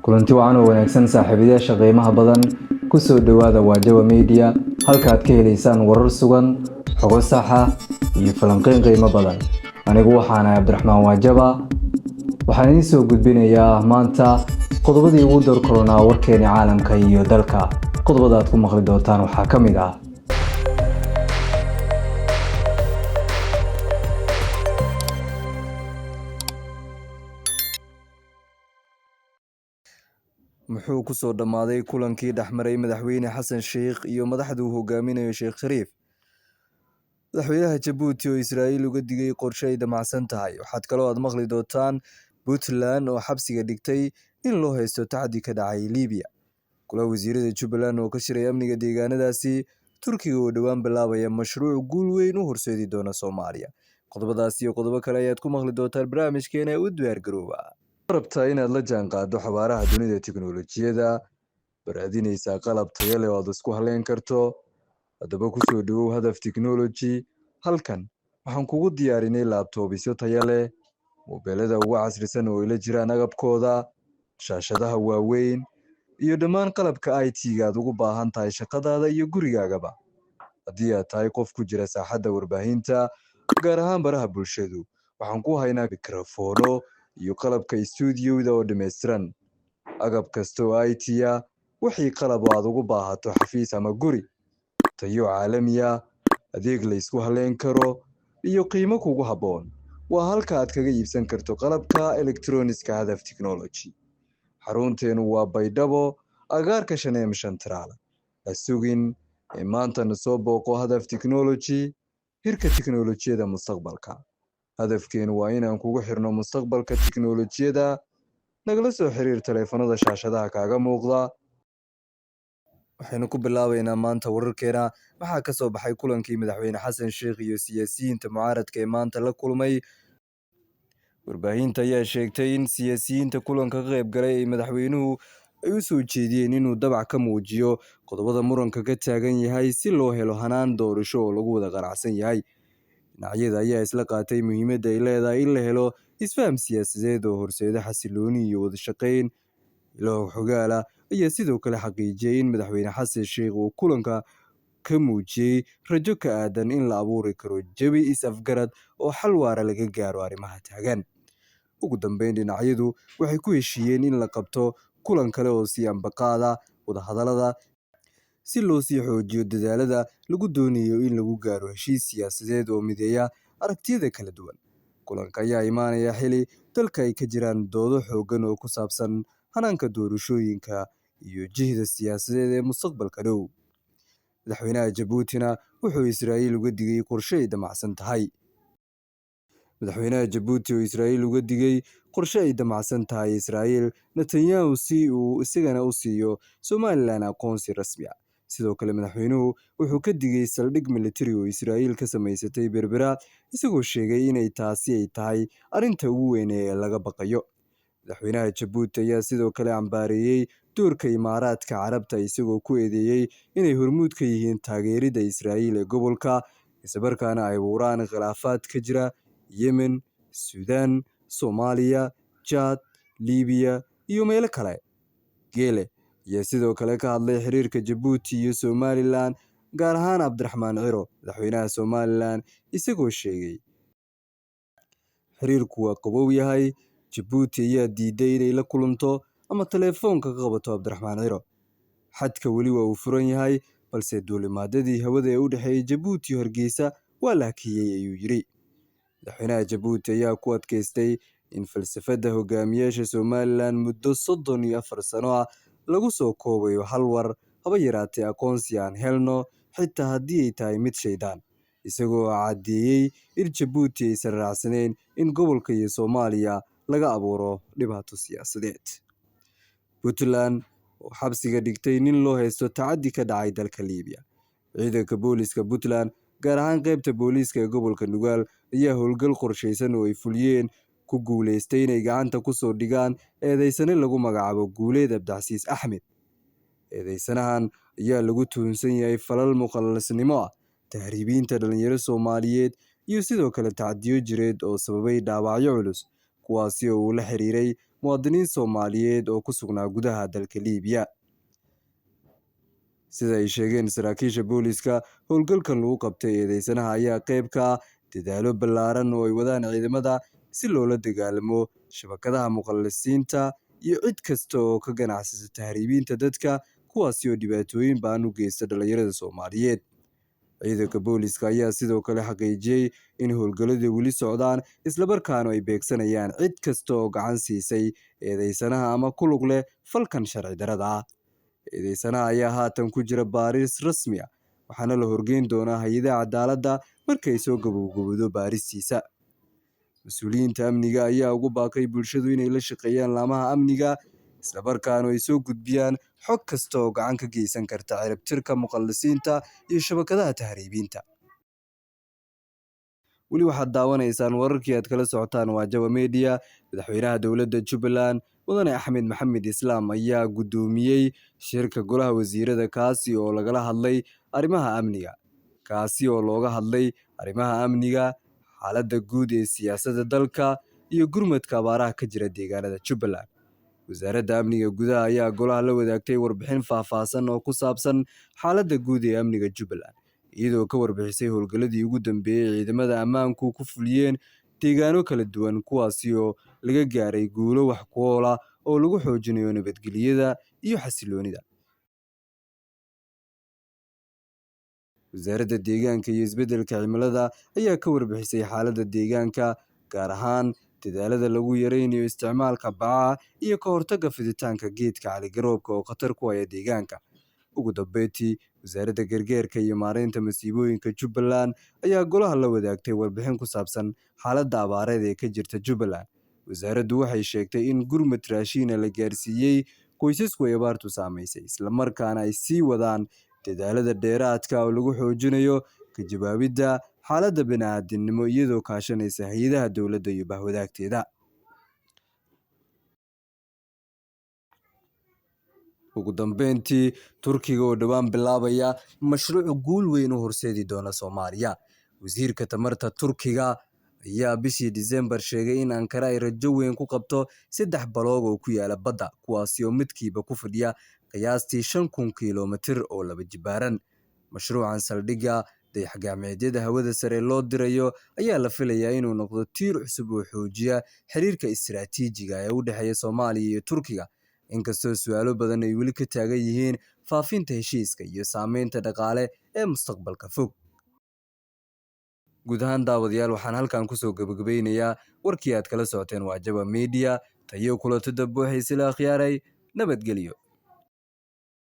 kulanti wacan oo wanaagsan saaxiibayaasha qiimaha badan ku soo dhawaada Wajawa Media halkaad ka helaysaan warar sugan xogo sax ah iyo falanqeyn qiimo badan anigu waxaan ahay Cabdiraxmaan Wajawa waxaan idin soo gudbinayaa maanta qodobadii ugu door corona warkeena caalamka iyo dalka qodobada aad ku maqli doontaan waxaa ka mid ah muxuu ku soo dhamaaday kulankii dhaxmaray madaxweyne Xasan Sheikh iyo madaxda uu hogaaminayo Sheikh Shariif madaxweynaha Djibouti oo Israa'iil uga digay qorshe ay damacsan tahay waxaad kaloo aad maqli doontaan Puntland oo xabsiga dhigtay in loo haysto tacadi ka dhacay Liibiya kula wasiirada Jubbaland oo ka shiray amniga deegaanadaasi Turkiga oo dhawaan bilaabaya mashruuc guul weyn u horseedi doona Soomaaliya qodobadaas iyo qodobo kale ayaad ku maqli doontaan barnaamijkeena u diyaar garooba rabtaa inaad la jaanqaado xawaaraha dunida tiknoolajiyada baraadinaysa qalab tayo leh oo aad isku haleyn karto haddaba ku soo dhawow hadaf technology halkan waxaan kugu diyaarinay laptopsyo tayo leh mobilada ugu casrisan oo ila jiraan agabkooda shaashadaha waaweyn iyo dhammaan qalabka IT-ga aad ugu baahan tahay shaqadaada iyo gurigaagaba haddii aad tahay qof ku jira saaxadda warbaahinta gaar ahaan baraha bulshadu waxaan ku haynaa mikrofoono iyo qalabka studio-da oo dhameystiran agab kasta oo IT-ya wixii qalab aad ugu baahato xafiis ama guri tayo caalami ah adeeg la isku haleyn karo iyo qiimo kugu habboon waa halka aad kaga iibsan karto qalabka electronics-ka hadaf technology xarunteenu waa Baydhabo agaarka Shaneem Shantraal ha sugin maanta soo booqo hadaf technology hirka tiknoolajiyada mustaqbalka hadafkeenu waa inaan kugu xirno mustaqbalka tiknoolajiyada nagala soo xiriir taleefanada shaashadaha kaaga muuqda waxaynu ku bilaabaynaa maanta wararkeena waxaa ka soo baxay kulankii madaxweyne Xasan Sheikh iyo siyaasiyiinta mucaaradka ee maanta la kulmay warbaahinta ayaa sheegtay in siyaasiyiinta kulanka ka qayb galay ay madaxweynuhu ay u soo jeediyeen inuu dabac ka muujiyo qodobada muranka ka taagan yahay si loo helo hanaan doorasho oo lagu wada qanacsan yahay dhinacyada ayaa isla qaatay muhiimadda ay leedahay in la helo isfaham siyaasadeed oo horseeda xasilooni iyo wada shaqayn ilo xogaala ayaa sidoo kale xaqiijiyay in madaxweyne Xasan Sheikh uu kulanka ka muujiyay rajo ka aadan in la abuuri karo jawi is-afgarad oo xal waara laga gaaro arrimaha taagan ugu dambeyn dhinacyadu waxay ku heshiiyeen in la qabto kulan kale oo sii ambaqaada wada hadallada si loo sii xoojiyo dadaalada lagu doonayo in lagu gaaro heshiis siyaasadeed oo mideeya aragtiyada kala duwan kulanka ayaa imaanaya xili dalka ay ka jiraan doodo xooggan oo ku saabsan hanaanka doorashooyinka iyo jihda siyaasadeed ee mustaqbalka dhow madaxweynaha Djibouti wuxuu Israa'iil uga digay qorshe ay damacsan tahay madaxweynaha Djibouti oo Israa'iil uga digay qorshe ay damacsan tahay Israa'iil Netanyahu si uu isagana u siiyo Somaliland aqoonsi rasmi ah sidoo kale madaxweynuhu wuxuu ka digay saldhig military oo Israa'iil ka samaysatay Berbera isagoo sheegay inay taasi ay tahay arrinta ugu weyn ee laga baqayo madaxweynaha Djibouti ayaa sidoo kale cambaareeyay doorka Imaaraadka Carabta isagoo ku eedeeyay inay hormuud ka yihiin taageerida Israa'iil ee gobolka isbarkaana ay abuuraan khilaafaad ka jira Yemen, Suudaan, Soomaaliya, Chad, Liibiya iyo meelo kale geele ayaa sidoo kale ka hadlay xiriirka Djibouti iyo Somaliland gaar ahaan Cabdiraxmaan Ciro madaxweynaha Somaliland isagoo sheegay xiriirku waa qabow yahay Djibouti ayaa diiday inay la kulanto ama telefoonka ka qabato Cabdiraxmaan Ciro xadka weli waa uu furan yahay balse duulimaadadii hawada ee u dhaxeeyay Djibouti iyo Hargeysa waa la hakiyay ayuu yiri madaxweynaha Djibouti ayaa ku adkaystay in falsafada hogaamiyaasha Somaliland muddo 34 sano ah lagu soo koobayo hal war haba yaraatee aqoonsi aan helno xitaa haddii ay tahay mid shaydaan isagoo cadeeyay in Djibouti aysan raacsaneyn in gobolka iyo Soomaaliya laga abuuro dhibaato siyaasadeed Puntland oo xabsiga dhigtay nin loo haysto tacadi ka dhacay dalka Liibiya ciidanka booliska Puntland gaar ahaan qaybta booliska ee gobolka Nugaal ayaa howlgal qorsheysan oo ay fuliyeen ku guuleystay inay gacanta ku soo dhigaan eedeysane lagu magacaabo Guuleed Abdicasiis Axmed eedeysanahan ayaa lagu tuhunsan yahay falal muqallasnimo ah tahriibinta dhalinyaro Soomaaliyeed iyo sidoo kale tacdiyo jireed oo sababay dhaawacyo culus kuwaasi oo uu la xiriiray muwaadiniin Soomaaliyeed oo ku sugnaa gudaha dalka Liibiya. Sida ay sheegeen saraakiisha booliska, howlgalkan lagu qabtay eedeysanaha ayaa qayb ka ah dadaalo ballaaran oo ay wadaan ciidamada si loola dagaalamo shabakadaha mukhallasiinta iyo cid kasta oo ka ganacsata tahriibinta dadka, kuwaasi oo dhibaatooyin ba'an u geysta dhalinyarada Soomaaliyeed. Ciidanka booliska ayaa sidoo kale xaqiijiyey in howlgalladu weli socdaan, isla markaana ay beegsanayaan cid kasta oo gacan siisay eedeysanaha ama ku lug leh falkan sharci darrada ah. Eedeysanaha ayaa haatan ku jira baaris rasmi ah, waxaana la horgeyn doonaa hay'adaha cadaaladda markay soo gabagabowdo baaristiisa. Mas-uuliyiinta amniga ayaa ugu baaqay bulshadu inay la shaqeeyaan laamaha amniga, isla markaana ay soo gudbiyaan xog kasta oo gacan ka geysan karta ciribtirka mukhallasiinta iyo shabakadaha tahriibinta. Weli waxaad daawanaysaan wararkii aad kala socotaan waa Jawa Media. Madaxweynaha dowladda Jubbaland Mudane Axmed Maxamed Islaam ayaa gudoomiyey shirka golaha wasiirada kaasi oo looga hadlay arrimaha amniga, xaaladda guud ee siyaasadda dalka iyo gurmadka abaaraha ka jira deegaanada Jubbaland. Wasaaradda Amniga Gudaha ayaa golaha la wadaagtay warbixin faahfaahsan oo ku saabsan xaaladda guud ee amniga Jubbaland, iyadoo ka warbixisay howlgalladii ugu dambeeyay ciidamada ammaanku ku fuliyeen deegaano kala duwan, kuwaasi oo laga gaaray guulo wax ku ool ah oo lagu xoojinayo nabadgelyada iyo xasilloonida. Wasaaradda Deegaanka iyo Isbeddelka Cimilada ayaa ka warbixisay xaaladda deegaanka, gaar ahaan dadaalada lagu yareynayo isticmaalka bacaha iyo ka hortagga fiditaanka geedka cali-garoobka oo khatar ku haya deegaanka. Ugu dambeyntii, Wasaaradda Gargaarka iyo Maareynta Masiibooyinka Jubbaland ayaa golaha la wadaagtay warbixin ku saabsan xaaladda abaareed ee ka jirta Jubbaland. Wasaaraddu waxay sheegtay in gurmad raashin la gaarsiiyey qoysasku ay abaartu saameysay, isla markaana ay sii wadaan dadaalada dheeraadka oo lagu xoojinayo ka jawaabidda xaaladda bini'aadantinimo iyadoo kaashanaysa hay'adaha dowladda iyo bahwadaagteeda. Ugu dambeyntii, Turkiga oo dhowaan bilaabaya mashruuc guul weyn u horseedi doona Soomaaliya. Wasiirka Tamarta Turkiga ayaa bishii Diseembar sheegay in Ankara ay rajo weyn ku qabto 3 baloog oo ku yaala badda, kuwaasi oo midkiiba ku fadhiya qiyaastii 5,000 kiiloomitir oo laba jibaaran. Mashruucan saldhigga dayax-gacmeedyada hawada sare loo dirayo ayaa la filayaa inuu noqdo tiir cusub oo xoojiya xiriirka istiraatiijiga ee u dhexeeya Soomaaliya iyo Turkiga, inkastoo su'aalo badan ay weli ka taagan yihiin faafinta heshiiska iyo saameynta dhaqaale ee mustaqbalka fog. Guud ahaan daawadayaal, waxaan halkan kusoo gabagabeynayaa warkii aad kala socoteen waa Jawa Media. Tayo kulanto dab waxay sila akhyaaray nabadgelyo.